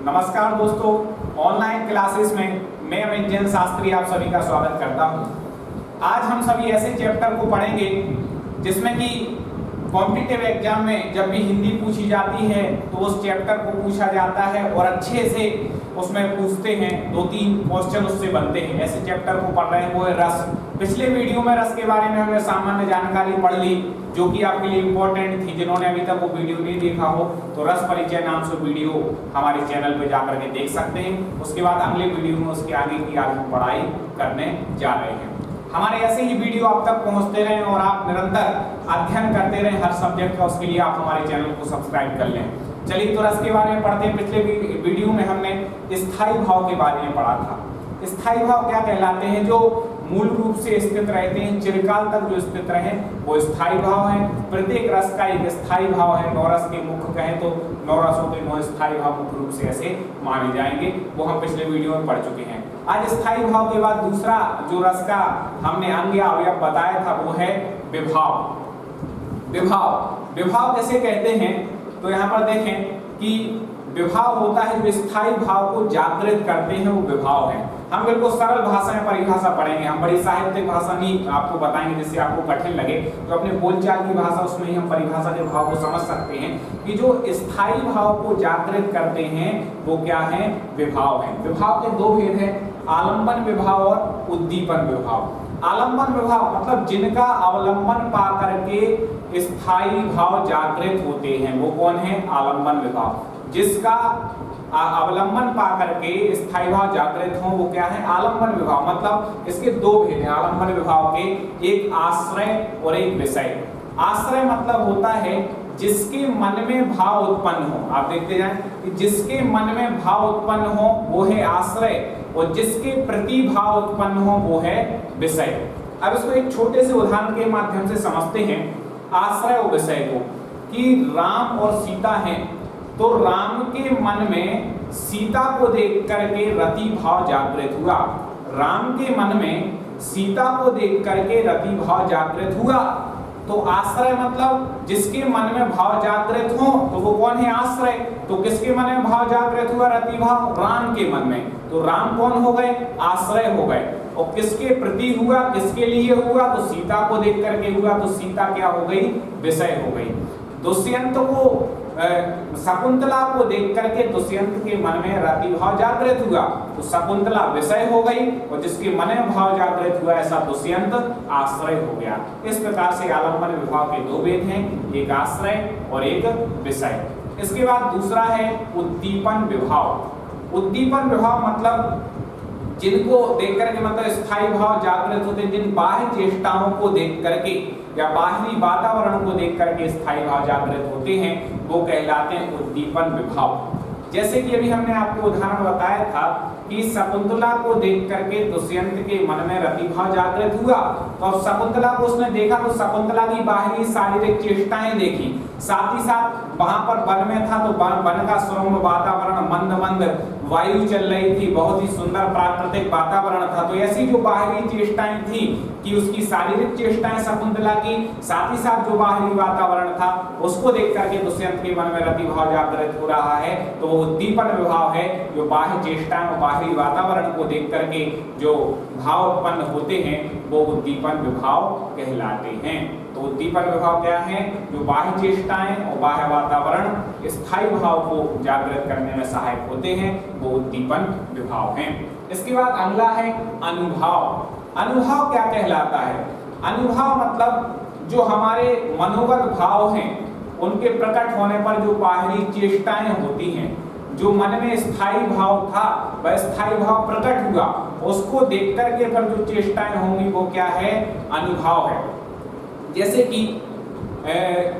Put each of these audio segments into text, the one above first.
नमस्कार दोस्तों, online classes में मैं अमित जैन शास्त्री आप सभी का स्वागत करता हूं। आज हम सभी ऐसे चैप्टर को पढ़ेंगे जिसमें कि कॉम्पिटिटिव एग्जाम में जब भी हिंदी पूछी जाती है तो उस चैप्टर को पूछा जाता है और अच्छे से उसमें पूछते हैं, 2-3 क्वेश्चन उससे बनते हैं। ऐसे चैप्टर को पढ़ रहे हैं, वो है रस। पिछले वीडियो में रस के बारे में हमने सामान्य जानकारी पढ़ ली जो कि आपके लिए इम्पोर्टेंट थी। जिन्होंने अभी तक वो वीडियो नहीं देखा हो तो रस परिचय नाम से वीडियो हमारे चैनल पे जाकर के देख सकते हैं। उसके बाद अगले वीडियो में उसके आगे की पढ़ाई करने जा रहे हैं। हमारे ऐसे ही वीडियो आप तक पहुंचते रहें और आप निरंतर अध्ययन करते रहें हर सब्जेक्ट का। उसके लिए आप हमारे चैनल को सब्सक्राइब कर लें। चलिए तो रस के बारे में पढ़ते हैं। पिछले वीडियो में हमने स्थायी भाव के बारे में पढ़ा था। स्थायी भाव क्या कहलाते हैं? जो मूल रूप से स्थित रहते हैं, चिरकाल तक जो स्थित रहे वो स्थायी भाव है। प्रत्येक रस का एक स्थायी भाव है। 9 रस के मुख्य कहें तो 9 रसों के 9 स्थायी भाव मुख्य रूप से ऐसे माने जाएंगे। वो हम पिछले वीडियो में पढ़ चुके हैं। आज स्थायी भाव के बाद दूसरा जो रस का हमने अंग या अवयव बताया था वो है विभाव। विभाव कैसे कहते हैं? तो यहाँ पर देखें कि विभाव होता है जो स्थायी भाव को जागृत करते हैं, वो विभाव है। हम बिल्कुल सरल भाषा में परिभाषा पढ़ेंगे। हम बड़ी साहित्यिक भाषा नहीं आपको बताएंगे जिससे आपको कठिन लगे। तो अपने बोलचाल की भाषा उसमें ही हम परिभाषा के भाव को समझ सकते हैं कि जो स्थायी भाव को जागृत करते हैं वो क्या है? विभाव है। विभाव के 2 भेद हैं, आलंबन विभाव और उद्दीपन विभाव। आलंबन विभाव मतलब जिनका अवलंबन पा करके स्थायी भाव जागृत होते हैं वो कौन है? आलंबन विभाव। जिसका अवलंबन पा करके स्थायी भाव जागृत हो वो क्या है? आलंबन विभाव। मतलब इसके 2 भेद हैं आलंबन विभाव के, एक आश्रय और एक विषय। आश्रय मतलब होता है जिसके मन में भाव उत्पन्न हो। आप देखते जाएं कि जिसके मन में भाव उत्पन्न हो वो है आश्रय और जिसके प्रति भाव उत्पन्न हो वो है विषय। अब इसको एक छोटे से उदाहरण के माध्यम से समझते हैं आश्रय और विषय को, कि राम और सीता हैं तो राम के मन में सीता को देख करके रति भाव जागृत हुआ। राम के मन में सीता को देख करके रति भाव जागृत हुआ। तो आश्रय मतलब जिसके मन में भाव जागृत हो तो वो कौन है? आश्रय। तो किसके मन में भाव जागृत हुआ? रति भाव राम के मन में। तो राम कौन हो गए? आश्रय हो गए। और किसके प्रति हुआ? किसके लिए हुआ? तो सीता को देख करके हुआ। तो सीता क्या हो गई? विषय हो गई। दुष्यंत को शकुंतला को देख करके दुष्यंत के मन में रति भाव जागृत हुआ तो शकुंतला विषय हो गई और जिसके मन में भाव जागृत हुआ ऐसा दुष्यंत आश्रय हो गया। इस प्रकार से आलंबन विभाव के 2 भेद हैं, एक आश्रय और एक विषय। इसके बाद दूसरा है उद्दीपन विभाव। उद्दीपन विभाव मतलब जिनको देख करके मतलब स्थायी भाव जागृत होते हैं, जिन बाह्य चेष्टाओं को देख करके या बाहरी वातावरण को देख करके स्थायी भाव जागृत होते हैं वो कहलाते हैं उद्दीपन विभाव। जैसे कि अभी हमने आपको उदाहरण बताया था कि शकुंतला को देख करके दुष्यंत के मन में रति भाव जागृत हुआ। तो अब शकुंतला को उसने देखा तो शकुंतला की बाहरी शारीरिक चेष्टाएं देखी, साथ ही साथ वहां पर वन में था तो वन का सौम्य वातावरण, मंद मंद वायु चल रही थी, बहुत ही सुंदर प्राकृतिक वातावरण था। तो ऐसी जो बाहरी चेष्टाएं थी कि उसकी शारीरिक चेष्टाएं शकुंतला की, साथ ही साथ जो बाहरी वातावरण था उसको देख करके दुष्यंत के मन में रति भाव जागृत हो रहा है। तो वो उद्दीपन विभाव है जो बाह्य चेष्टाएं और बाहरी वातावरण को देख करके जो भाव उत्पन्न होते हैं वो उद्दीपन विभाव कहलाते हैं। तो उद्दीपन विभाव क्या है? जो बाह्य चेष्टाएं और बाह्य वातावरण स्थायी भाव को जागृत करने में सहायक होते हैं वो उद्दीपन विभाव हैं। इसके बाद अगला है अनुभव। अनुभव क्या कहलाता है? अनुभव मतलब जो हमारे मनोगत भाव हैं उनके प्रकट होने पर जो बाहरी चेष्टाएं होती हैं, जो मन में स्थायी भाव था वह स्थायी भाव प्रकट हुआ, उसको देख करके फिर जो चेष्टाएं होंगी वो क्या है? अनुभव है। जैसे कि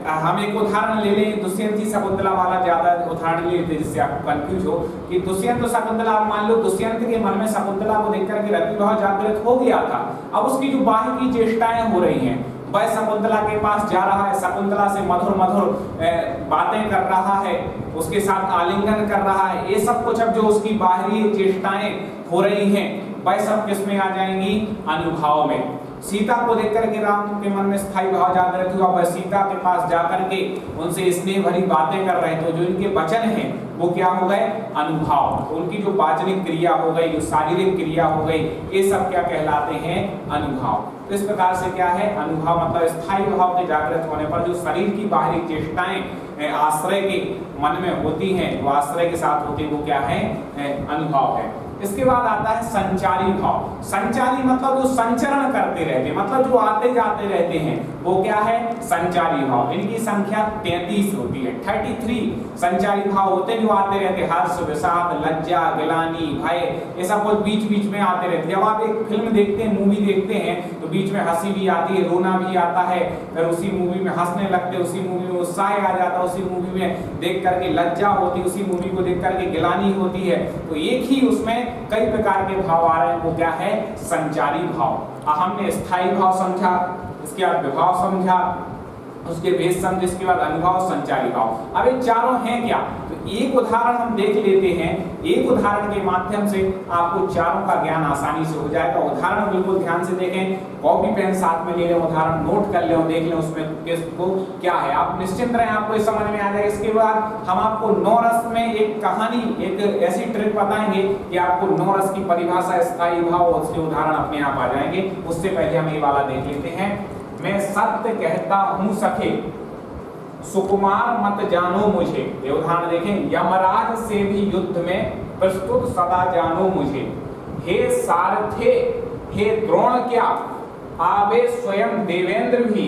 हम एक उदाहरण ले लें, दुष्यंत शकुंतला वाला ज्यादा उदाहरण ले लेते जिससे आपको कंफ्यूज हो कि दुष्यंत शकुंतला, मान लो दुष्यंत के मन में शकुंतला को देख करके रति भाव जागृत हो गया था। अब उसकी जो बाह्य की चेष्टाएं हो रही हैं, वह शकुंतला के पास जा रहा है, शकुंतला से मधुर मधुर बातें कर रहा है, उसके साथ आलिंगन कर रहा है। ये सब कुछ अब जो उसकी बाहरी चेष्टाएं हो रही हैं वह सब किस में आ जाएंगी? अनुभव में। सीता को देख करके राम के मन में स्थायी भाव जागृत हुआ, वह सीता के पास जाकर के उनसे स्नेह भरी बातें कर रहे थे। जो इनके वचन हैं वो क्या हो गए, अनुभव। तो उनकी जो वाचनिक क्रिया हो गई, जो शारीरिक क्रिया हो गई, ये सब क्या कहलाते हैं, अनुभव। तो इस प्रकार से क्या है, अनुभव मतलब स्थायी भाव के जागृत होने पर जो शरीर की बाहरी चेष्टाएं आश्रय के मन में होती हैं, वो आश्रय के साथ होती है, वो क्या है, अनुभव है। इसके बाद आता है संचारी भाव। संचारी मतलब जो संचरण करते रहते हैं, मतलब जो आते जाते रहते हैं, वो क्या है, संचारी भाव। इनकी संख्या 33 होती है, 33 संचारी भाव होते हैं जो आते रहते हैं। हर्ष, विषाद, लज्जा, गिलानी, भय, ये सब कुछ बीच बीच में आते रहते हैं। जब आप एक फिल्म देखते हैं, मूवी देखते हैं, तो बीच में हंसी भी आती है, रोना भी आता है, फिर उसी मूवी में हंसने लगते हैं, उसी मूवी में उत्साह आ जाता है, उसी मूवी में देख करके लज्जा होती है, उसी मूवी को देख करके गिलानी होती है। तो एक ही उसमें कई प्रकार के भाव आ रहे हैं, वो क्या है, संचारी भाव। हमने स्थायी भाव समझा, इसके बाद विभाव समझा, उसके भेद समझे, इसके बाद अनुभव, संचारी भाव। अब ये चारों हैं क्या, तो एक उदाहरण हम देख लेते हैं। एक उदाहरण के माध्यम से आपको चारों का ज्ञान आसानी से हो जाएगा। उदाहरण बिल्कुल ध्यान से देखें, कॉपी पेन साथ में ले लें, उदाहरण नोट कर लें और देख लें उसमें किसको क्या है। आप निश्चिंत रहें, आपको ये समझ में आ जाएगा। इसके बाद हम आपको 9 रस में एक कहानी, एक ऐसी ट्रिक बताएंगे कि आपको 9 रस की परिभाषा, स्थायी भाव और उसके उदाहरण अपने आप आ जाएंगे। उससे पहले हम ये वाला देख लेते हैं। मैं सत्य कहता हूं सखे, सुकुमार मत जानो मुझे। ये उदाहरण देखें, यमराज से भी युद्ध में प्रस्तुत सदा जानो मुझे। हे सारथे, हे द्रोण क्या, आवे स्वयं देवेंद्र भी,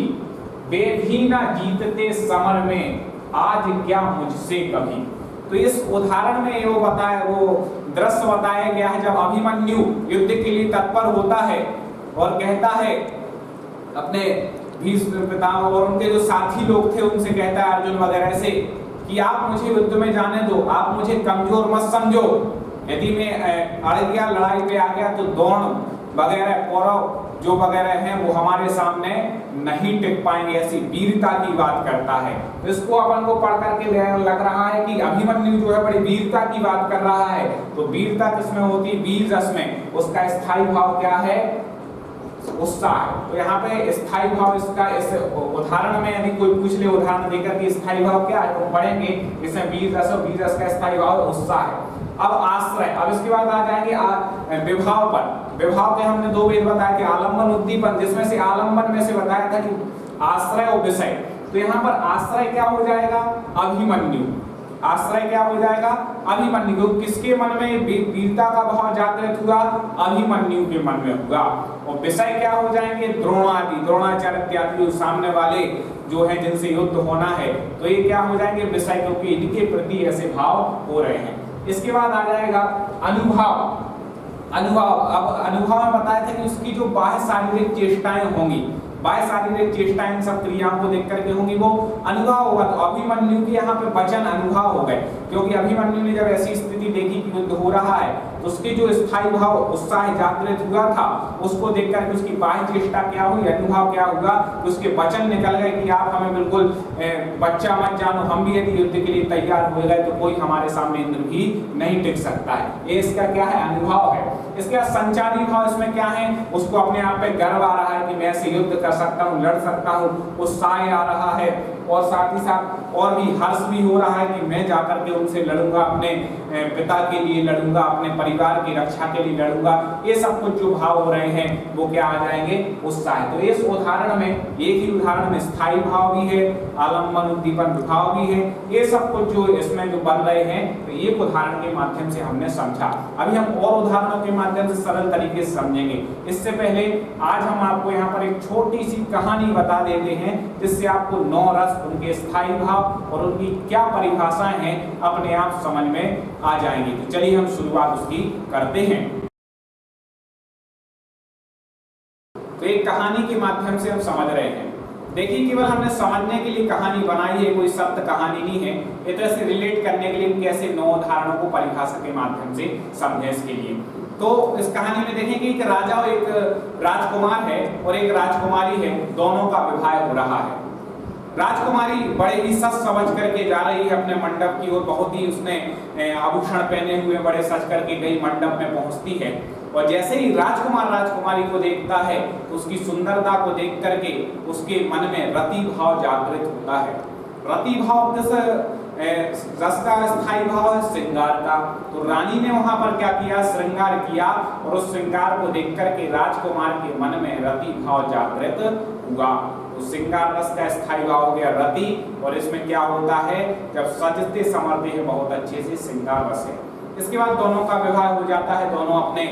वे भी न जीतते समर में, आज क्या मुझसे कभी। तो इस उदाहरण में वो बताया, वो दृश्य बताया गया है जब अभिमन्यु युद्ध के लिए तत्पर होता है और कहता है अपने भीष्म पितामह और उनके जो साथी लोग थे उनसे कहता है, अर्जुन वगैरह से, कि आप मुझे युद्ध में जाने दो, आप मुझे कमजोर मत समझो। यदि मैं अड़ गया, लड़ाई पे आ गया, तो द्रोण वगैरह, कौरव जो वगैरह हैं वो हमारे सामने नहीं टिक पाएंगे। ऐसी वीरता की बात करता है। तो इसको अपन को पढ़ करके लग रहा है कि अभिमन्यु जो है बड़ी वीरता की बात कर रहा है। तो वीरता किसमें होती है, वीर रस में। उसका स्थायी भाव क्या है, उत्साह। तो यहाँ पे स्थायी भाव इसका, इस उदाहरण में यदि कोई पूछ ले उदाहरण देकर कि स्थायी भाव क्या है, तो पढ़ेंगे इसमें वीर रस, और वीर रस का स्थायी भाव उत्साह है। अब आश्रय, अब इसके बाद आ जाएंगे विभाव पर। विभाव के हमने 2 भेद बताए थे, आलम्बन, उद्दीपन, जिसमें से आलम्बन में से बताया था कि आश्रय और विषय। तो यहाँ पर आश्रय क्या हो जाएगा, अभिमन्यु। आश्रय क्या हो जाएगा, अभिमन्यु। किसके मन में वीरता का भाव जागृत हुआ, अभिमन्यु के मन में हुआ। और विषय क्या हो जाएंगे, द्रोणादि, द्रोणाचार्य इत्यादि सामने वाले जो है जिनसे युद्ध होना है, तो ये क्या हो जाएंगे, विषय, क्योंकि इनके प्रति ऐसे भाव हो रहे हैं। इसके बाद आ जाएगा अनुभव। अनुभव, अब अनुभव में बताया था कि उसकी जो बाह्य शारीरिक चेष्टाएं होंगी, बाह्य शारीरिक चेष्टाएं सब क्रियाओं को देख करके होंगी, वो अनुभव होगा। तो अभिमन्यु के यहाँ पे वचन अनुभव हो गए, क्योंकि अभिमन्यु ने जब ऐसी स्थिति देखी कि युद्ध हो रहा है, तो उसके जो स्थायी भाव उत्साह जागृत हुआ था, उसको देख करके उसकी बाह्य चेष्टा क्या हुई, अनुभव क्या हुआ, उसके वचन निकल गए कि आप हमें बिल्कुल बच्चा मत जानो, हम भी यदि युद्ध के लिए तैयार हो गए तो कोई हमारे सामने इंद्र भी नहीं टिक सकता है। ये इसका क्या है, अनुभव है। इसके बाद संचारी भाव, इसमें क्या है, उसको अपने आप पे गर्व आ रहा है कि मैं ऐसे युद्ध कर सकता हूँ, लड़ सकता हूँ, उत्साह आ रहा है, और साथ ही साथ और भी हर्ष भी हो रहा है कि मैं जाकर के उनसे लड़ूंगा, अपने पिता के लिए लड़ूंगा, अपने परिवार की रक्षा के लिए लड़ूंगा। ये सब कुछ जो भाव हो रहे हैं वो क्या आ जाएंगे, उत्साह। तो इस उदाहरण में, एक ही उदाहरण में स्थायी भाव भी है, आलम्बन, उद्दीपन, विभाव भी है। ये सब कुछ जो इसमें जो बन रहे हैं, तो एक उदाहरण के माध्यम से हमने समझा। अभी हम और उदाहरणों के माध्यम से सरल तरीके से समझेंगे। इससे पहले आज हम आपको यहाँ पर एक छोटी सी कहानी बता देते हैं, जिससे आपको 9 रस, उनके स्थायी भाव और उनकी क्या परिभाषाएं हैं अपने आप समझ में आ जाएंगी। तो चलिए हम शुरुआत उसकी करते हैं। तो एक कहानी के माध्यम से हम समझ रहे हैं। देखिए, केवल हमने समझने के लिए कहानी बनाई है, कोई सत्य कहानी नहीं है। एक तरह से रिलेट करने के लिए कैसे 9 उदाहरणों को परिभाषा के माध्यम से समझे इसके लिए। तो इस कहानी में देखेंगे एक राजा और एक राजकुमार है और एक राजकुमारी है, दोनों का विवाह हो रहा है। राजकुमारी बड़े ही सच समझ करके जा रही है अपने मंडप की ओर, बहुत ही उसने आभूषण पहने हुए बड़े सच करके गई मंडप में पहुंचती है। और जैसे ही राजकुमार राजकुमारी को देखता है तो उसकी सुंदरता को देख करके उसके मन में रति भाव जागृत होता है। रति भाव जैसे रस का स्थायी भाव है श्रृंगार का। तो रानी ने वहां पर क्या किया, श्रृंगार किया, और उस श्रृंगार को देख करके राजकुमार के मन में रति भाव जागृत हुआ। तो श्रृंगार रस का स्थायी भाव हो गया रति, और इसमें क्या होता है, जब सजते संवरते हैं बहुत अच्छे से, श्रृंगार रस है। इसके बाद दोनों का विवाह हो जाता है, दोनों अपने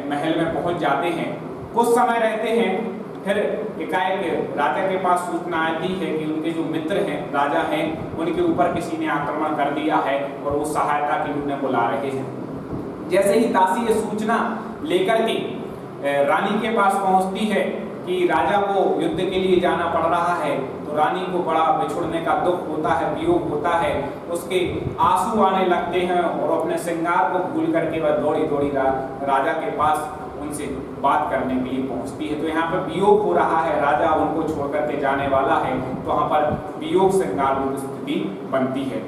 महल में पहुंच जाते हैं। कुछ समय रहते हैं, फिर एकाएक राजा के पास सूचना आती है कि उनके जो मित्र हैं, राजा हैं, उनके ऊपर किसी ने आक्रमण कर दिया है और वो सहायता के लिए उन्हें बुला रहे हैं। जैसे ही दासी ये सूचना लेकर के रानी के पास पहुंचती है कि राजा को युद्ध के लिए जाना पड़ रहा है, तो रानी को बड़ा बिछुड़ने का दुख होता है, वियोग होता है, उसके आंसू आने लगते हैं और अपने श्रृंगार को भूल करके वह दौड़ी दौड़ी राजा के पास उनसे बात करने के लिए पहुंचती है। तो यहाँ पर वियोग हो रहा है, राजा उनको छोड़ करके जाने वाला है, तो वहाँ पर वियोग श्रृंगार की स्थिति बनती है।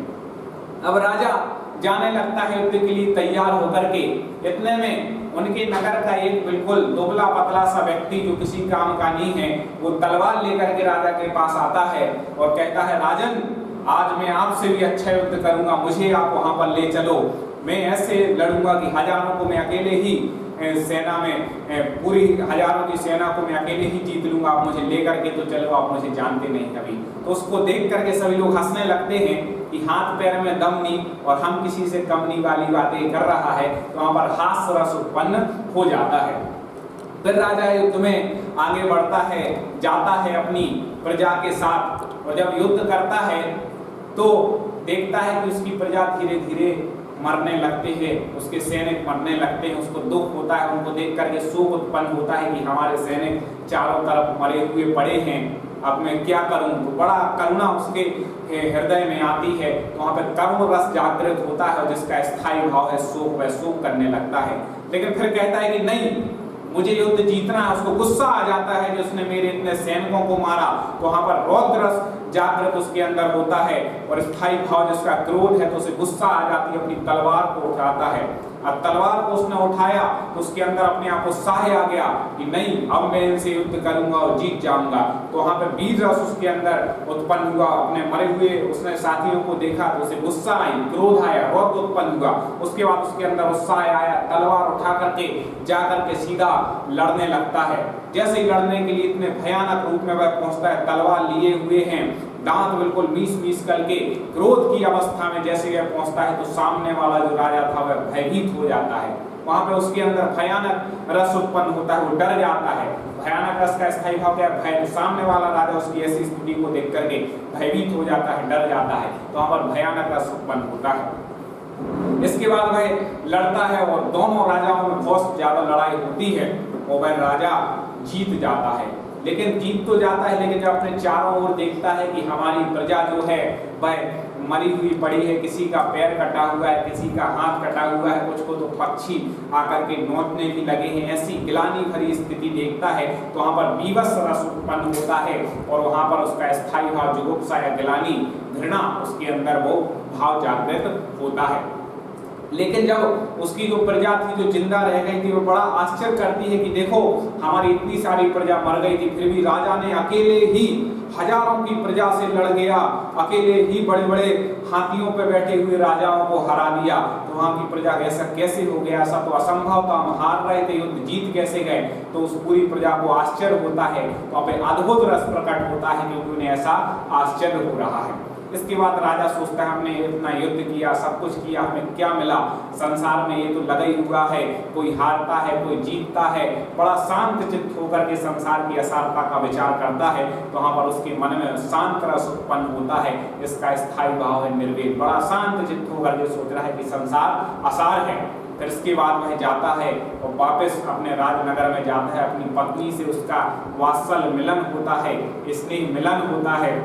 अब राजा जाने लगता है युद्ध के लिए तैयार होकर के। इतने में उनके नगर का एक बिल्कुल दुबला पतला सा व्यक्ति जो किसी काम का नहीं है, वो तलवार लेकर के राजा के पास आता है और कहता है, राजन आज मैं आपसे भी अच्छा युद्ध करूंगा, मुझे आप वहां पर ले चलो। मैं ऐसे लड़ूंगा कि हजारों को मैं अकेले ही सेना में, पूरी हजारों की सेना को मैं अकेले ही जीत लूंगा, आप मुझे लेकर के तो चलो, आप मुझे जानते नहीं कभी। तो उसको देख करके सभी लोग हंसने लगते हैं कि हाथ पैर में दम नहीं और हम किसी से कम नहीं वाली बातें कर रहा है। तो वहां पर हास्य रस उत्पन्न हो जाता है। फिर राजा युद्ध में आगे बढ़ता है, जाता है अपनी प्रजा के साथ, और जब युद्ध करता है तो देखता है कि उसकी प्रजा धीरे धीरे मरने लगते हैं, उसके सैनिक मरने लगते हैं। उसको दुख होता है, उनको देख करके शोक उत्पन्न होता है कि हमारे सैनिक चारों तरफ मरे हुए पड़े हैं, अब मैं क्या करूं। तो बड़ा करुणा उसके हृदय में आती है, तो वहां पर करुण रस जागृत होता है, और जिसका स्थायी भाव है शोक, वह शोक करने लगता है। लेकिन फिर कहता है कि नहीं, मुझे युद्ध जीतना है। उसको गुस्सा आ जाता है कि उसने मेरे इतने सैनिकों को मारा। तो वहां पर रौद्र रस जागृत उसके अंदर होता है, और स्थायी भाव जिसका क्रोध है, तो उसे गुस्सा आ जाती है, अपनी तलवार को उठाता है। अब तलवार को उसने उठाया तो उसके अंदर अपने आप उत्साह आ गया कि नहीं, अब मैं इनसे युद्ध करूंगा और जीत जाऊंगा। तो वहां पे वीर रस उसके अंदर उत्पन्न हुआ। अपने मरे हुए उसने साथियों को देखा तो उसे गुस्सा आई, क्रोध आया, रौद्र उत्पन्न हुआ। उसके बाद उसके अंदर उत्साह आया, तलवार उठा करके जा करके सीधा लड़ने लगता है। जैसे ही लड़ने के लिए इतने भयानक रूप में वह पहुंचता है, तलवार लिए हुए हैं, दांत बिल्कुल मीस करके, क्रोध की अवस्था में जैसे वह पहुंचता है, तो सामने वाला जो राजा था वह भयभीत हो जाता है। वहां पे उसके अंदर भयानक रस उत्पन्न होता है, वो डर जाता है। भयानक रस का स्थायी भाव क्या है, भय। तो सामने वाला राजा उसकी ऐसी स्थिति को देख करके भयभीत हो जाता है, डर जाता है, तो वहां पर भयानक रस उत्पन्न होता है। इसके बाद वह लड़ता है और दोनों राजाओं में बहुत ज्यादा लड़ाई होती है, और वह राजा जीत जाता है। लेकिन जीत तो जाता है, लेकिन जब अपने चारों ओर देखता है कि हमारी प्रजा जो है वह मरी हुई पड़ी है, किसी का पैर कटा हुआ है, किसी का हाथ कटा हुआ है, कुछ को तो पक्षी आकर के नोचने भी लगे हैं, ऐसी गिलानी भरी स्थिति देखता है, तो वहां पर बीभत्स रस उत्पन्न होता है, और वहां पर उसका स्थायी भाव जुगुप्सा या गिलानी, घृणा, उसके अंदर वो भाव जागृत होता है। लेकिन जब उसकी जो प्रजा थी जो जिंदा रह गई थी, वो बड़ा आश्चर्य करती है कि देखो हमारी इतनी सारी प्रजा मर गई थी, फिर भी राजा ने अकेले ही हजारों की प्रजा से लड़ गया, अकेले ही बड़े बड़े हाथियों पर बैठे हुए राजाओं को हरा दिया। तो वहां की प्रजा ऐसा कैसे हो गया, ऐसा तो असंभव था, हम हार रहे थे, युद्ध जीत कैसे गए। तो उस पूरी प्रजा को आश्चर्य होता है, तो वहां पे अद्भुत रस प्रकट होता है क्योंकि उन्हें ऐसा आश्चर्य हो रहा है। इसके बाद राजा सोचता है हमने इतना युद्ध किया, सब कुछ किया, हमें क्या मिला, संसार में ये तो लगा ही हुआ है, कोई हारता है कोई जीतता है। बड़ा शांत चित्त होकर के संसार की असारता का विचार करता है, तो वहां पर उसके मन में शांत रस उत्पन्न होता है, इसका स्थायी भाव है निर्वेद। बड़ा शांत चित्त होकर के सोच रहा है कि संसार असार है। फिर इसके बाद वह जाता है और वापस अपने राजनगर में जाता है, अपनी पत्नी से उसका वात्सल्य मिलन होता है, स्नेह मिलन होता है,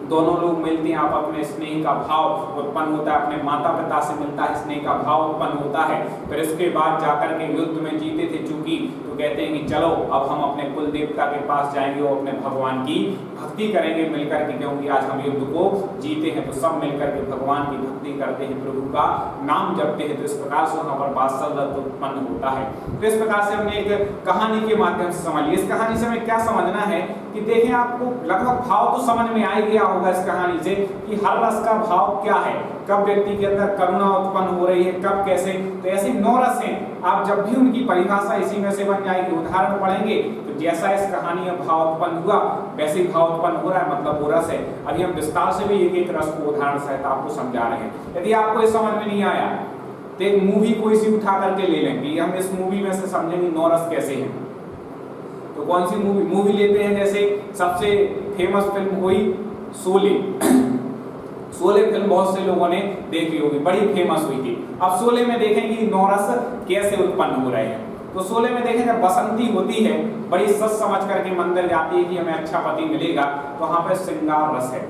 दोनों लोग मिलते हैं, आप अपने स्नेह का भाव उत्पन्न होता है, अपने माता पिता से मिलता है, स्नेह का भाव उत्पन्न होता है। फिर इसके बाद जाकर के युद्ध में जीते थे चूंकि, तो तो कहते हैं कि चलो अब हम अपने कुल देवता के पास जाएंगे और अपने भगवान की भक्ति करेंगे मिलकर के, क्योंकि आज हम युद्ध को जीते हैं। तो सब मिलकर के भगवान की भक्ति करते हैं, प्रभु का नाम जपते हैं। तो इस प्रकार से वहाँ पर वात्सल रस उत्पन्न होता है। तो इस प्रकार से हमने एक कहानी के माध्यम से समझ लिया। इस कहानी से हमें क्या समझना है कि देखें, आपको लगभग भाव तो समझ में आ ही गया होगा इस कहानी से कि हर रस का भाव क्या है, कब व्यक्ति के अंदर करुणा उत्पन्न हो रही है, कब कैसे। तो ऐसे 9 रस हैं, आप जब भी उनकी परिभाषा इसी में से बन जाएगी। उदाहरण पढ़ेंगे तो जैसा इस कहानी में भाव उत्पन्न हुआ वैसे ही भाव उत्पन्न हो रहा है, मतलब वो रस है। अभी हम विस्तार से भी एक एक रस को उदाहरण सहित आपको समझा रहे हैं। यदि आपको ये समझ में नहीं आया तो एक मूवी कोई सी उठा करके ले लेंगे, हम इस मूवी में से समझेंगे 9 रस कैसे हैं। तो कौन सी मूवी लेते हैं, जैसे सबसे फेमस फिल्म हुई शोले। शोले फिल्म बहुत से लोगों ने देखी होगी, बड़ी फेमस हुई थी। अब शोले में देखें कि 9 रस कैसे उत्पन्न हो रहे हैं। तो शोले में देखें जब बसंती होती है, बड़ी सच समझ करके मंदिर जाती है कि हमें अच्छा पति मिलेगा, तो वहाँ पर श्रृंगार रस है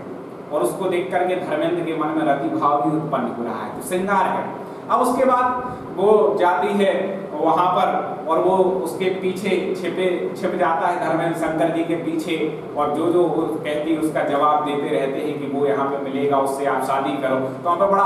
और उसको देख करके धर्मेंद्र के मन में रति भाव भी उत्पन्न हो रहा है, तो श्रृंगार है। अब उसके बाद वो जाती है वहां पर और वो उसके पीछे छिप जाता है धर्मेंद्र शंकर जी के पीछे, और जो जो वो कहती है उसका जवाब देते रहते हैं कि वो यहाँ पे मिलेगा, उससे आप शादी करो। तो वहाँ पे बड़ा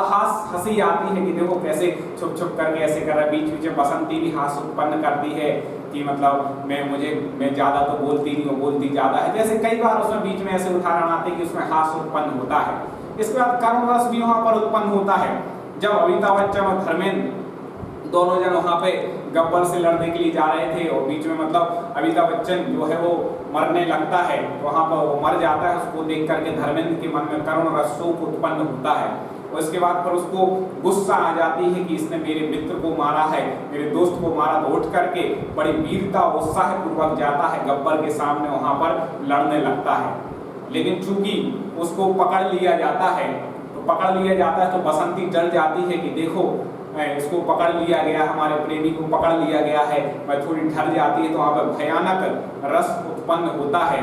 हंसी आती है कि देखो कैसे छुप छुप करके ऐसे कर रहा है। बीच बीच में बसंती भी हास उत्पन्न करती है कि मतलब मैं ज्यादा तो बोलती नहीं हूँ, बोलती ज्यादा है। जैसे कई बार उसमें बीच में ऐसे उदाहरण आते हैं कि उसमें हास उत्पन्न होता है। इसके बाद करुण रस भी वहाँ पर उत्पन्न होता है, जब अमिताभ बच्चन और धर्मेंद्र दोनों जन वहाँ पे गब्बर से लड़ने के लिए जा रहे थे और बीच में मतलब अमिताभ बच्चन जो है वो मरने लगता है, तो वहाँ पर वो मर जाता है। उसको देख करके धर्मेंद्र के मन में करुण रस शोक उत्पन्न होता है और इसके बाद पर उसको गुस्सा आ जाती है कि इसने मेरे मित्र को मारा है, मेरे दोस्त को मारा। तो उठ करके बड़ी वीरता उत्साह पूर्वक जाता है गब्बर के सामने, वहाँ पर लड़ने लगता है। लेकिन चूंकि उसको पकड़ लिया जाता है तो बसंती डर जाती है कि देखो इसको पकड़ लिया गया, हमारे प्रेमी को पकड़ लिया गया है। मैं थोड़ी डर जाती है, तो वहाँ पर भयानक रस उत्पन्न होता है।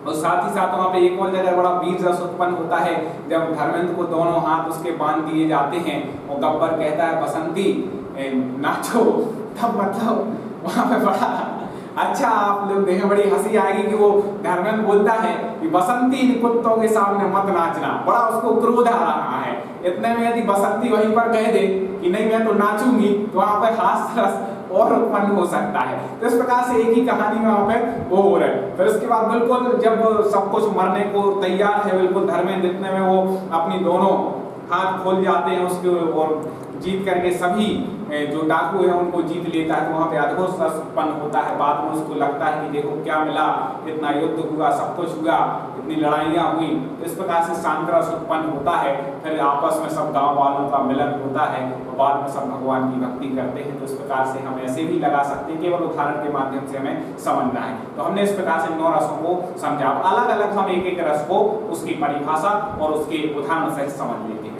और साथ ही साथ वहाँ पे एक और जगह बड़ा वीर रस उत्पन्न होता है, जब धर्मेंद्र को दोनों हाथ उसके बांध दिए जाते हैं और गब्बर कहता है बसंती नाचो, तब मतलब वहाँ पे बड़ा अच्छा आप लोग देखें, बड़ी हंसी आएगी कि वो धर्मेंद्र बोलता है कि बसंती इन कुत्तों के सामने मत नाचना। बड़ा उसको क्रोध आ रहा है। इतने में यदि बसंती वहीं पर कह दे कि नहीं मैं तो नाचूंगी, तो वहाँ पर हास रस और उत्पन्न हो सकता है। तो इस प्रकार से एक ही कहानी में वहाँ पे वो हो रहा है। फिर उसके बाद बिल्कुल जब सब कुछ मरने को तैयार है, बिल्कुल धर्मेंद्र, इतने में वो अपनी दोनों हाथ खोल जाते हैं उसके और जीत करके सभी जो डाकू है उनको जीत लेता है। तो वहाँ पे अद्भुत रस उत्पन्न होता है। बाद में उसको लगता है कि देखो क्या मिला, इतना युद्ध हुआ, सब कुछ हुआ, इतनी लड़ाइयाँ हुई। तो इस प्रकार से शांत रस उत्पन्न होता है। फिर आपस में सब गांव वालों का मिलन होता है और बाद में सब भगवान की भक्ति करते हैं। तो इस प्रकार से हम ऐसे भी लगा सकते हैं, केवल उदाहरण के माध्यम से हमें समझना है। तो हमने इस प्रकार से 9 रसों को समझा। अलग अलग हम एक एक रस को उसकी परिभाषा और उसके उदाहरण सहित समझ लेते हैं।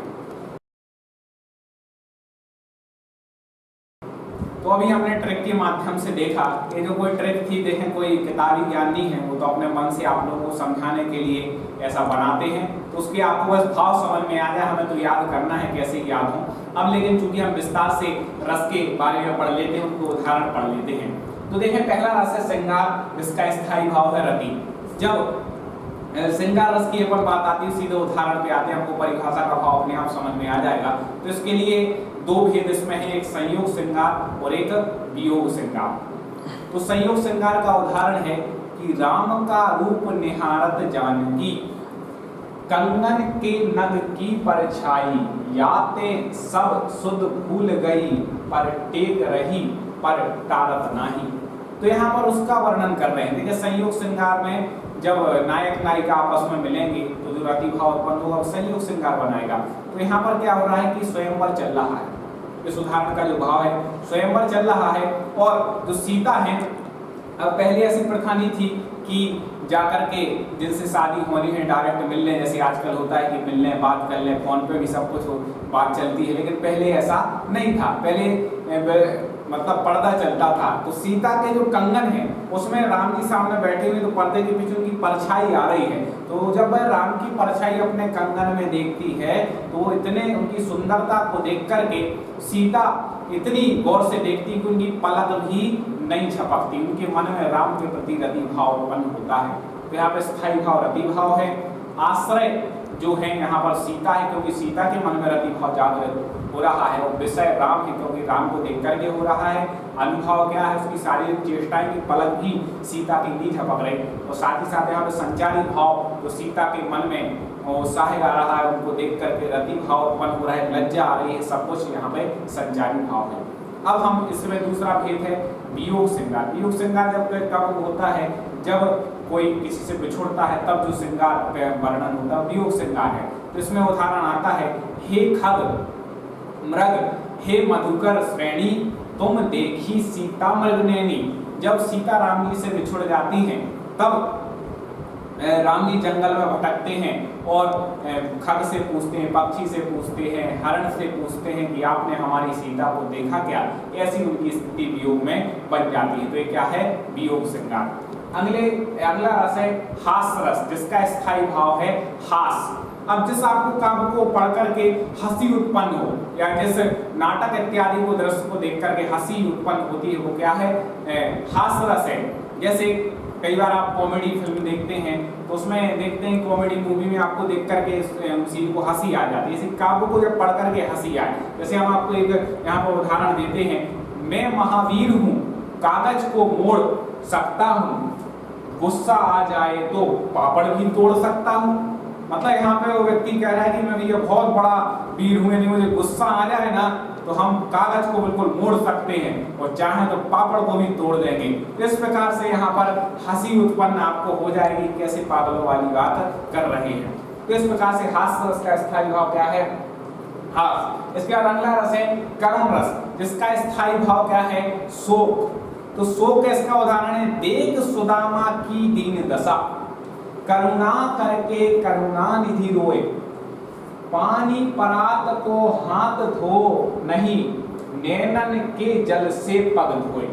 तो अभी हमने ट्रिक के माध्यम से देखा, ये जो कोई ट्रिक थी, देखें कोई किताबी ज्ञान नहीं है, वो तो अपने मन से आप लोगों को समझाने के लिए ऐसा बनाते हैं। तो उसके आपको बस भाव समझ में आ जाए, हमें तो याद करना है कैसे याद हो। अब लेकिन चूंकि हम विस्तार से रस के बारे में पढ़ लेते हैं, उनको उदाहरण पढ़ लेते हैं। तो देखें पहला रस है श्रृंगार, जिसका स्थायी भाव है रति। जब श्रृंगार रस की अपन बात आती है, सीधे उदाहरण पे आते हैं, आपको परिभाषा का भाव अपने आप समझ में आ जाएगा। तो इसके लिए 2 भेद इसमें है, एक संयोग श्रृंगार और एक वियोग श्रृंगार। तो संयोग श्रृंगार का उदाहरण है कि राम का रूप निहारत जानकी, कंगन के नग की परछाई, याते सब सुध भूल गई, पर टेक रही पर टारत नाही। तो यहाँ पर उसका वर्णन कर रहे हैं। देखिए संयोग श्रृंगार में जब नायक नायिका आपस में मिलेंगे तो जो रति भाव उत्पन्न होगा संयोग श्रृंगार बनाएगा। तो यहाँ पर क्या हो रहा है कि स्वयंवर चल रहा है। इस उदाहरण का जो भाव है, स्वयंवर चल रहा है और जो सीता है, अब पहले ऐसी प्रथा नहीं थी कि जाकर के जिनसे शादी होनी है डायरेक्ट मिल लें, जैसे आजकल होता है कि मिल लें, बात कर लें, फोन पे भी सब कुछ बात चलती है। लेकिन पहले ऐसा नहीं था, पहले मतलब पर्दा चलता था। तो सीता के जो कंगन है उसमें राम जी सामने बैठे हुए, तो पर्दे के पीछे उनकी परछाई आ रही है। तो जब वह राम की परछाई अपने कंगन में देखती है तो इतने उनकी सुंदरता को देख करके सीता इतनी गौर से देखती कि उनकी पलक भी नहीं झपकती, उनके मन में राम के प्रति रति भाव उत्पन्न होता है। तो यहाँ पे स्थायी भाव रति भाव है। आश्रय जो है यहाँ पर सीता है, क्योंकि सीता के मन में रति भाव जागृत हो रहा है। और विषय राम है, क्योंकि राम को देख करके हो रहा है। अनुभव क्या है, उसकी शारीरिक चेष्टाएं की पलक भी सीता की नहीं झपक रही। और साथ ही साथ यहाँ पे संचारी भाव, तो सीता के मन में उत्साह आ रहा है, उनको देख करके रति भाव उत्पन्न हो रहा है, लज्जा आ रही है, सब कुछ यहाँ पे संचारी भाव है। अब हम इसमें दूसरा भेद है वियोग श्रृंगार। वियोग श्रृंगार कब होता है, जब कोई किसी से बिछुड़ता है तब जो श्रृंगार वर्णन होता है वियोग श्रृंगार है। तो इसमें उदाहरण आता है, हे खग मृग हे मधुकर श्रेणी तुम देखी सीता मृग नैनी। जब सीता राम जी से बिछुड़ जाती हैं तब राम जी जंगल में भटकते हैं और खग से पूछते हैं, पक्षी से पूछते हैं, हरण से पूछते हैं कि आपने हमारी सीता को देखा क्या। ऐसी उनकी स्थिति वियोग में बन जाती है। तो ये क्या है, वियोग श्रृंगार। अगला रस है हास रस, जिसका स्थायी भाव है हास। अब जिस आपको काव्य को पढ़ करके हंसी उत्पन्न हो, या जिस नाटक इत्यादि को दृश्य को देख करके हंसी उत्पन्न होती है, वो क्या है, हास रस है। जैसे कई बार आप कॉमेडी फिल्म देखते हैं तो उसमें देखते हैं कॉमेडी मूवी में आपको देख करके सीन को हंसी आ जाती है। इसी काव्य को जब पढ़ करके हंसी आए, जैसे हम आपको एक यहाँ पर उदाहरण देते हैं, मैं महावीर हूँ कागज को मोड़ सकता हूँ, गुस्सा आ जाए तो पापड़ भी तोड़ सकता हूँ। मतलब यहाँ पे वो व्यक्ति कह रहा है कि मैं भैया बहुत बड़ा वीर हूँ, यदि मुझे गुस्सा आ जाए ना तो हम कागज को बिल्कुल मोड़ सकते हैं और चाहे तो पापड़ को भी तोड़ देंगे। इस प्रकार से यहाँ पर हंसी उत्पन्न आपको हो जाएगी, कैसे पागलों वाली बात कर रहे हैं। तो इस प्रकार से हास्य रस का स्थायी भाव क्या है, हास। इसके बाद अगला रस है करुण रस, जिसका स्थायी भाव क्या है, शोक। तो शोक इसका उदाहरण है, देख सुदामा की दीन दशा, करुणा करके करुणा निधि रोए, पानी परात को हाथ धो नहीं, नैनन के जल से पग धोए।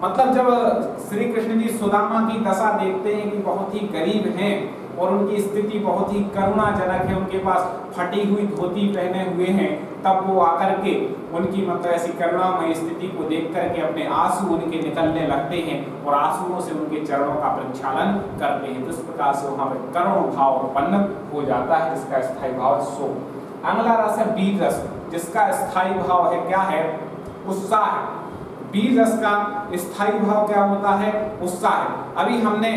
मतलब जब श्री कृष्ण जी सुदामा की दशा देखते हैं कि बहुत ही गरीब हैं और उनकी स्थिति बहुत ही करुणाजनक है, उनके पास फटी हुई धोती पहने हुए हैं, तब वो आकर के उनकी मतलब ऐसी करुणामय स्थिति को देख करके अपने आंसू उनके निकलने लगते हैं और आंसुओं से उनके चरणों का प्रक्षालन करते हैं। तो इस प्रकार से वहां पर करुण भाव उत्पन्न हो जाता है, जिसका स्थायी भाव शोक। अगला रस है वीर रस, जिसका स्थायी भाव है क्या है, उत्साह। वीर रस का स्थायी भाव क्या होता है, उत्साह। अभी हमने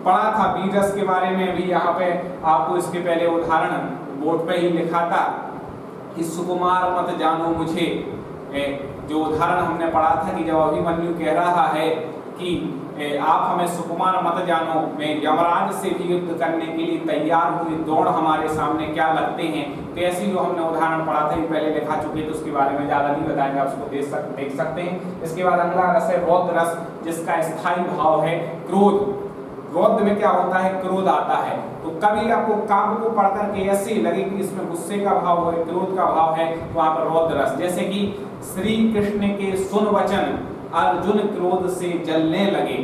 पढ़ा था वीर रस के बारे में, भी यहाँ पे आपको इसके पहले उदाहरण बोर्ड पे ही लिखा था कि सुकुमार मत जानो मुझे। जो उदाहरण हमने पढ़ा था कि जब अभिमन्यु कह रहा है कि आप हमें सुकुमार मत जानो, मैं यमराज से भी युद्ध करने के लिए तैयार हुए, दौड़ हमारे सामने क्या लगते हैं। तो ऐसी जो हमने उदाहरण पढ़ा था, पहले लिखा चुके, तो उसके बारे में ज़्यादा नहीं बताएंगे, आप उसको देख सकते हैं। इसके बाद अगला रस है रौद्र रस, जिसका स्थायी भाव है क्रोध। रौद्र में क्या होता है, क्रोध आता है। तो कभी आपको काव्य को पढ़ करके ऐसे लगे कि इसमें गुस्से का भाव है, क्रोध का भाव है, तो वहाँ पर रौद्र रस। जैसे कि श्री कृष्ण के सुन वचन अर्जुन क्रोध से जलने लगे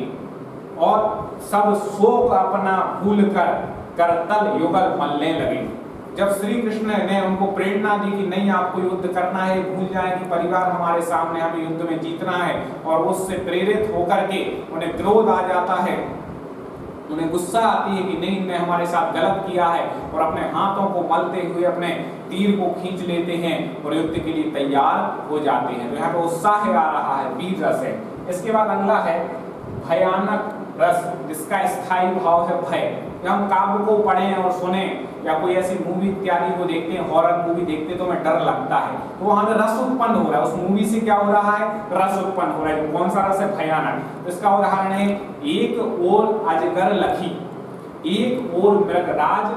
और सब शोक अपना भूल कर करतल युगल मलने लगे। जब श्री कृष्ण ने उनको प्रेरणा दी कि नहीं आपको युद्ध करना है, भूल जाए कि परिवार हमारे सामने, हमें युद्ध में जीतना है, और उससे प्रेरित होकर के उन्हें क्रोध आ जाता है, उन्हें गुस्सा आती है कि नहीं इनने हमारे साथ गलत किया है, और अपने हाथों को मलते हुए अपने तीर को खींच लेते हैं और युद्ध के लिए तैयार हो जाते हैं। तो यहाँ पे उत्साह आ रहा है, वीर रस है। इसके बाद अगला है भयानक रस, जिसका स्थायी भाव है भय। जब हम काव्य को पढ़ें और सुने या कोई ऐसी मूवी इत्यादि को देखते हैं, हॉरर मूवी देखते हैं, तो हमें डर लगता है, तो वहां पे रस उत्पन्न हो रहा है, उस मूवी से क्या हो रहा है, रस उत्पन्न हो रहा है। कौन सा रस है, भयानक। तो इसका उदाहरण है, एक ओर अजगर लखी, एक ओर मृगराज,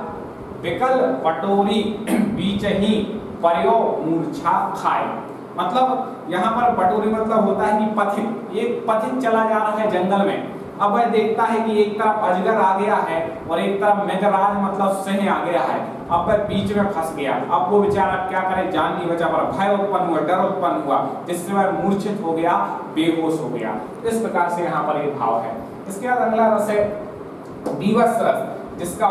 विकल पटोरी बीच ही पर्यो मूर्छा खाए। मतलब यहाँ पर पटोरी मतलब होता है कि पथिक, एक पथिक चला जा रहा है जंगल में, अब वह देखता है कि एक तरफ अजगर आ गया है और एक तरफ मृगराज मतलब सिंह आ गया है, अब वह बीच में फंस गया। अब वो बेचारा क्या करे, जान नहीं बचा, पर भय उत्पन्न हुआ, डर उत्पन्न हुआ, जिससे वह मूर्छित हो गया, बेहोश हो गया। इस प्रकार से यहाँ पर एक भाव है। इसके बाद अगला रस है विवश रस, जिसका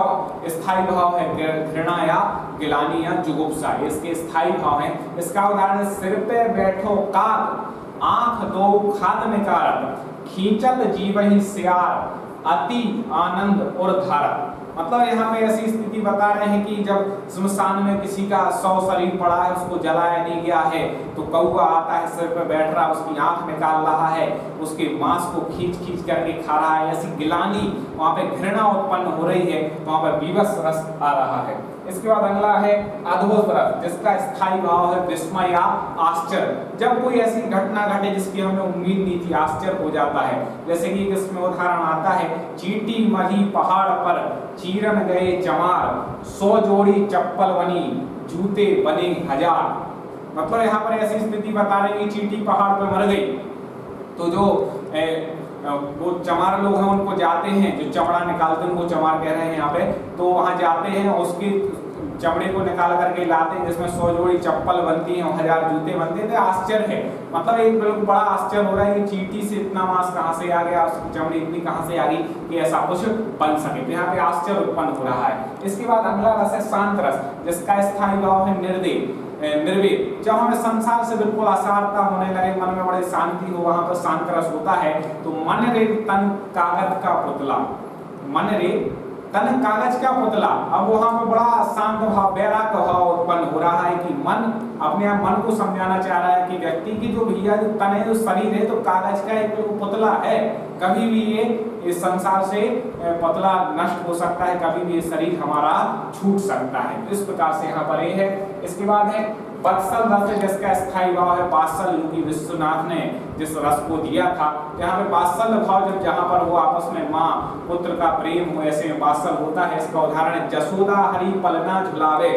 स्थायी भाव है घृणा या गिलानी या जुगुप्सा। इसके स्थायी भाव है। इसका उदाहरण, सिर पे बैठो काक, आंख दो खाद निकारत, खींचत जीवहि सियार अति आनंद और धारा। मतलब यहाँ पे ऐसी स्थिति बता रहे हैं कि जब श्मशान में किसी का 100 शरीर पड़ा है, उसको जलाया नहीं गया है, तो कौआ आता है, सिर पे बैठ रहा है, उसकी आंख निकाल रहा है, उसके मांस को खींच खींच करके खा रहा है, ऐसी गिलानी, वहां पे घृणा उत्पन्न हो रही है, वहां पर विवश रस आ रहा है। इसके बाद अगला है अद्भुत रस, जिसका स्थायी भाव है विस्मय या आश्चर्य। जब कोई ऐसी घटना घटे जिसकी हमें उम्मीद नहीं थी, आश्चर्य हो जाता है। जैसे कि इसमें उदाहरण आता है, चींटी मरी पहाड़ पर चीरन गए चमार 100 जोड़ी चप्पल बनी जूते बने 1000। मतलब यहाँ पर ऐसी स्थिति बता रहे हैं कि चींटी पहाड़ पर मर गई, तो जो वो चमार लोग हैं उनको जाते हैं, जो चमड़ा निकालते हैं उनको चमार कह रहे हैं यहाँ पे, तो वहां जाते हैं, उसके चमड़े को निकाल करके लाते हैं, जिसमें 100 जोड़ी चप्पल बनती हैं, 1000 जूते बनते हैं। तो आश्चर्य है, मतलब एक बिल्कुल बड़ा आश्चर्य हो रहा है कि चींटी से इतना मांस कहाँ से आ गया, उसकी चमड़ी इतनी कहाँ से आ गई कि ऐसा कुछ बन सके। तो यहाँ पे आश्चर्य उत्पन्न हो रहा है। इसके बाद अगला रस है शांत रस, जिसका स्थायी भाव है निर्वेद। जब हमें संसार से बिल्कुल असारता होने लगे, मन में बड़ी शांति हो, वहां पर शांत रस होता है। तो मन रे तन कागज का पुतला, मन रे तन कागज का पुतला। अब वहां पर बड़ा शांत भाव, वैराग्य भाव उत्पन्न हो रहा है कि मन अपने आप मन को समझाना चाह रहा है कि व्यक्ति की जो भैया जो तन है, जो शरीर है, तो कागज का एक पुतला है। कभी भी ये इस संसार से पुतला नष्ट हो सकता है, कभी भी ये शरीर हमारा छूट सकता है। इस प्रकार से यहाँ पर ये है। इसके बाद है वत्सल रस, जिसका स्थायी भाव है वात्सल्य, क्योंकि विश्वनाथ ने जिस रस को दिया था, यहाँ पे वात्सल्य भाव जब जहाँ पर वो आपस में माँ पुत्र का प्रेम हो, ऐसे में वात्सल्य होता है। इसका उदाहरण है जसोदा हरि पलना झुलावे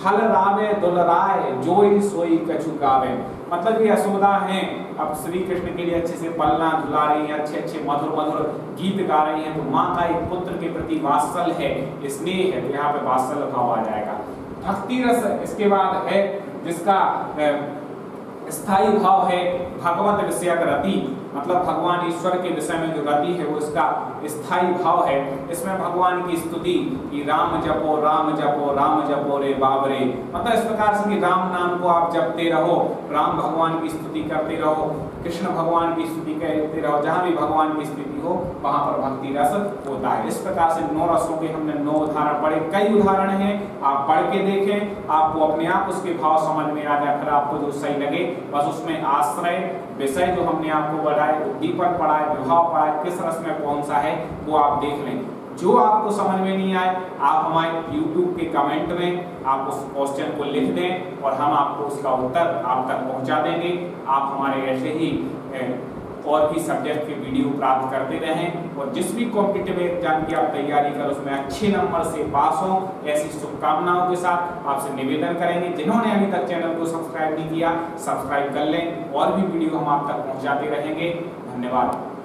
हल रावे दुलराय जोई सोई कछु गावे। मतलब ये यशोदा हैं, अब श्री कृष्ण के लिए अच्छे से पलना झुला रही हैं, अच्छे अच्छे मधुर मधुर गीत गा रही हैं। तो माँ का एक पुत्र के प्रति वात्सल्य है, स्नेह है, तो यहाँ पे वात्सल्य भाव आ जाएगा। भक्ति रस इसके बाद है, जिसका स्थायी भाव है भगवत विषयक रति। मतलब भगवान ईश्वर के विषय में जो रति है वो इसका स्थायी भाव है। इसमें भगवान की स्तुति कि राम जपो राम जपो राम जपो रे बाबरे। मतलब इस प्रकार से कि राम नाम को आप जपते रहो, राम भगवान की स्तुति करते रहो, कृष्ण भगवान की स्तुति करते रहो, जहाँ भी भगवान की स्थिति हो वहां पर भक्ति रस होता है। इस प्रकार से 9 रसों के हमने 9 उदाहरण पढ़े। कई उदाहरण हैं, आप पढ़ के देखें, आपको अपने आप उसके भाव समझ में आ जाए। फिर आपको जो सही लगे बस उसमें आश्रय विषय जो हमने आपको बढ़ाए, उद्दीपक पढ़ाए, विभाव पढ़ाए, किस रस में कौन सा है वो आप देख लें। जो आपको समझ में नहीं आए आप हमारे YouTube के कमेंट में आप उस क्वेश्चन को लिख दें और हम आपको उसका उत्तर आप तक पहुंचा देंगे। आप हमारे ऐसे ही और भी सब्जेक्ट के वीडियो प्राप्त करते रहें और जिस भी कॉम्पिटिटिव एग्जाम की आप तैयारी कर उसमें अच्छे नंबर से पास हों, ऐसी शुभकामनाओं के साथ आपसे निवेदन करेंगे। जिन्होंने अभी तक चैनल को सब्सक्राइब नहीं किया, सब्सक्राइब कर लें। और भी वीडियो हम आप तक पहुंचाते रहेंगे। धन्यवाद।